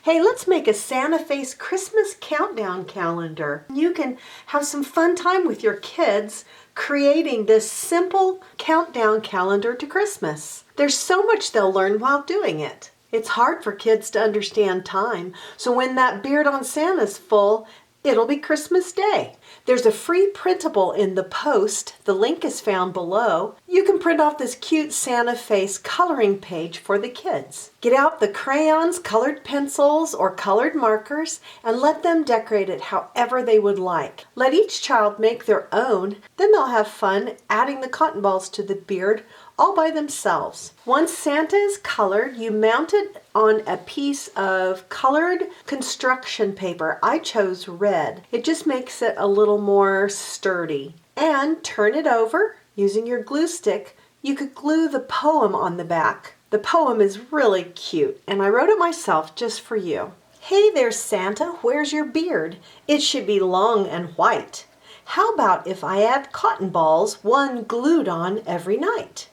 Hey, let's make a Santa face Christmas countdown calendar. You can have some fun time with your kids creating this simple countdown calendar to Christmas. There's so much they'll learn while doing it. It's hard for kids to understand time, so when that beard on Santa's full, it'll be Christmas Day. There's a free printable in the post. The link is found below. You can print off this cute Santa face coloring page for the kids. Get out the crayons, colored pencils, or colored markers and let them decorate it however they would like. Let each child make their own, then they'll have fun adding the cotton balls to the beard all by themselves. Once Santa is colored, you mount it on a piece of colored construction paper. I chose red. It just makes it a little more sturdy. And turn it over. Using your glue stick, you could glue the poem on the back. The poem is really cute, and I wrote it myself just for you. Hey there, Santa, where's your beard? It should be long and white. How about if I add cotton balls, one glued on every night?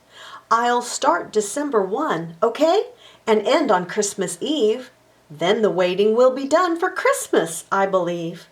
I'll start December 1, okay? And end on Christmas Eve. Then the waiting will be done for Christmas, I believe.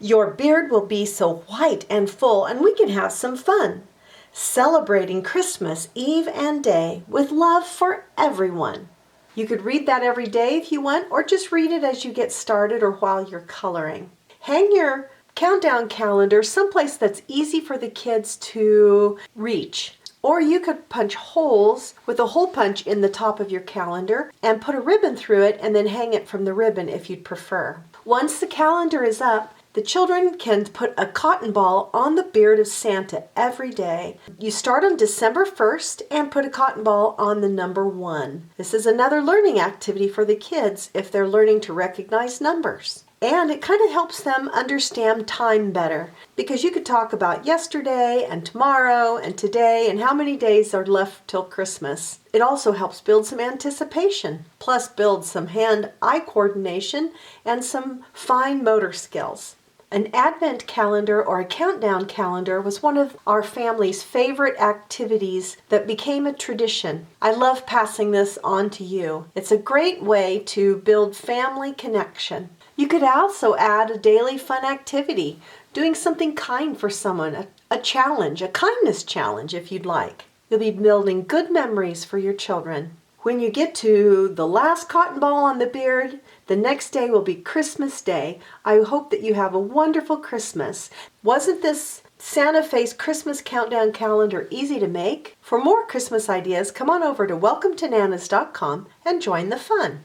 Your beard will be so white and full, and we can have some fun. Celebrating Christmas Eve and day with love for everyone. You could read that every day if you want, or just read it as you get started or while you're coloring. Hang your countdown calendar someplace that's easy for the kids to reach. Or you could punch holes with a hole punch in the top of your calendar and put a ribbon through it and then hang it from the ribbon if you'd prefer. Once the calendar is up, the children can put a cotton ball on the beard of Santa every day. You start on December 1st and put a cotton ball on the number 1. This is another learning activity for the kids if they're learning to recognize numbers. And it kind of helps them understand time better, because you could talk about yesterday and tomorrow and today and how many days are left till Christmas. It also helps build some anticipation, plus build some hand-eye coordination and some fine motor skills. An advent calendar or a countdown calendar was one of our family's favorite activities that became a tradition. I love passing this on to you. It's a great way to build family connection. You could also add a daily fun activity, doing something kind for someone, a challenge, a kindness challenge if you'd like. You'll be building good memories for your children. When you get to the last cotton ball on the beard, the next day will be Christmas Day. I hope that you have a wonderful Christmas. Wasn't this Santa Face Christmas Countdown Calendar easy to make? For more Christmas ideas, come on over to welcometonanas.com and join the fun.